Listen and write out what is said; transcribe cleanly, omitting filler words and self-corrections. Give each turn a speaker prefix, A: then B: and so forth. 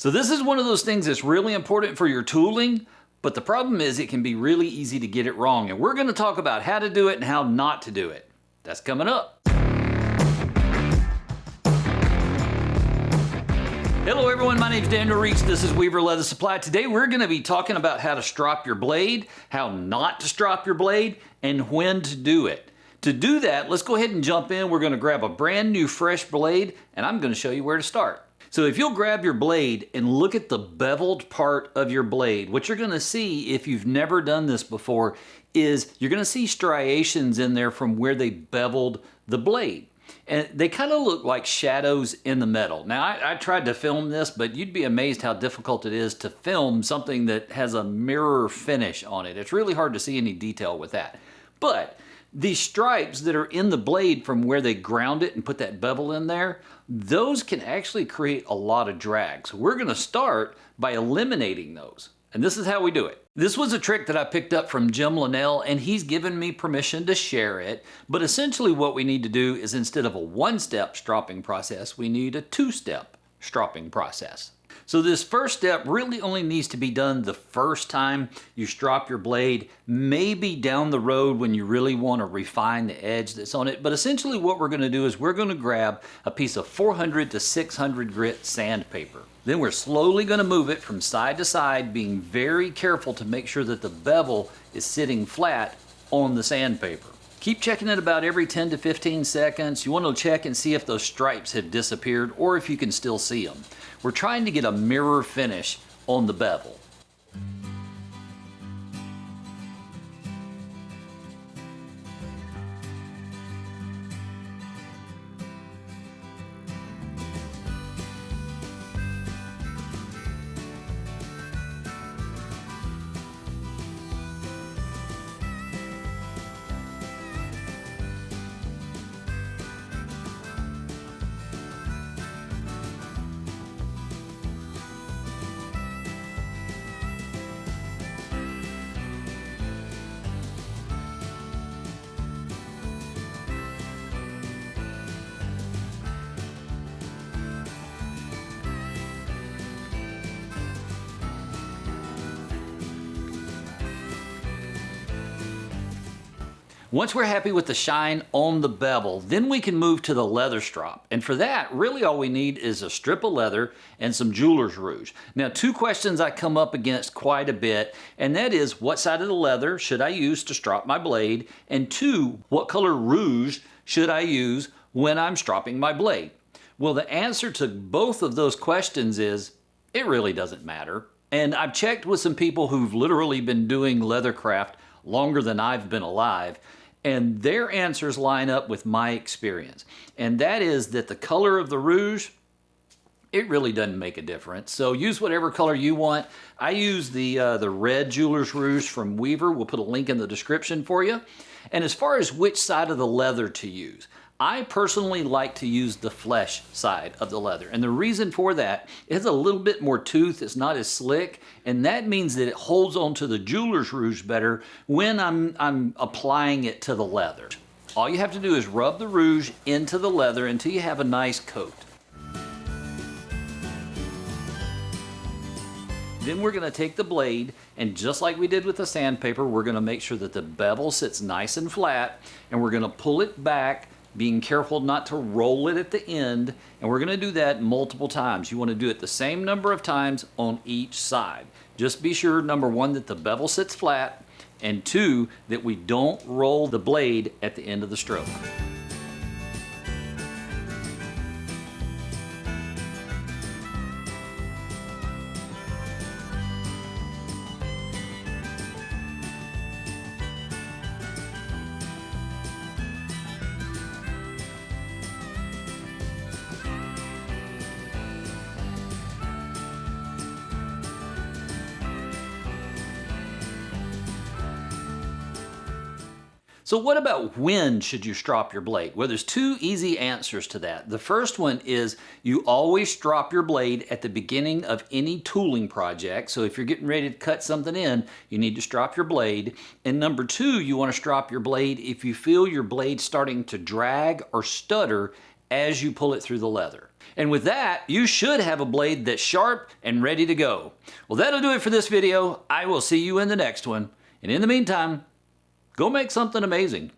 A: So this is one of those things that's really important for your tooling, but the problem is it can be really easy to get it wrong. And we're going to talk about how to do it and how not to do it. That's coming up. Hello everyone, my name is Daniel Reach. This is Weaver Leather Supply. Today we're going to be talking about how to strop your blade, how not to strop your blade, and when to do it. To do that, let's go ahead and jump in. We're going to grab a brand new fresh blade, and I'm going to show you where to start. So if you'll grab your blade and look at the beveled part of your blade, what you're going to see if you've never done this before is you're going to see striations in there from where they beveled the blade. And they kind of look like shadows in the metal. Now, I tried to film this, but you'd be amazed how difficult it is to film something that has a mirror finish on it. It's really hard to see any detail with that. But these stripes that are in the blade from where they ground it and put that bevel in there, those can actually create a lot of drag. So we're going to start by eliminating those. And this is how we do it. This was a trick that I picked up from Jim Linnell, and he's given me permission to share it. But essentially what we need to do is, instead of a one-step stropping process, we need a two-step stropping process. So this first step really only needs to be done the first time you strop your blade, maybe down the road when you really want to refine the edge that's on it. But essentially what we're going to do is we're going to grab a piece of 400 to 600 grit sandpaper. Then we're slowly going to move it from side to side, being very careful to make sure that the bevel is sitting flat on the sandpaper. Keep checking it about every 10 to 15 seconds. You want to check and see if those stripes have disappeared or if you can still see them. We're trying to get a mirror finish on the bevel. Once we're happy with the shine on the bevel, then we can move to the leather strop. And for that, really all we need is a strip of leather and some jeweler's rouge. Now, two questions I come up against quite a bit, and that is, what side of the leather should I use to strop my blade? And two, what color rouge should I use when I'm stropping my blade? Well, the answer to both of those questions is, it really doesn't matter. And I've checked with some people who've literally been doing leathercraft longer than I've been alive, and their answers line up with my experience. And that is that the color of the rouge, it really doesn't make a difference. So use whatever color you want. I use the red jeweler's rouge from Weaver. We'll put a link in the description for you. And as far as which side of the leather to use, I personally like to use the flesh side of the leather. And the reason for that, it has a little bit more tooth, it's not as slick, and that means that it holds onto the jeweler's rouge better when I'm applying it to the leather. All you have to do is rub the rouge into the leather until you have a nice coat. Then we're going to take the blade, and just like we did with the sandpaper, we're going to make sure that the bevel sits nice and flat, and we're going to pull it back, being careful not to roll it at the end, and we're going to do that multiple times. You want to do it the same number of times on each side. Just be sure, number one, that the bevel sits flat, and two, that we don't roll the blade at the end of the stroke. So what about when should you strop your blade? Well, there's two easy answers to that. The first one is you always strop your blade at the beginning of any tooling project. So if you're getting ready to cut something in, you need to strop your blade. And number two, you want to strop your blade if you feel your blade starting to drag or stutter as you pull it through the leather. And with that, you should have a blade that's sharp and ready to go. Well, that'll do it for this video. I will see you in the next one. And in the meantime, go make something amazing.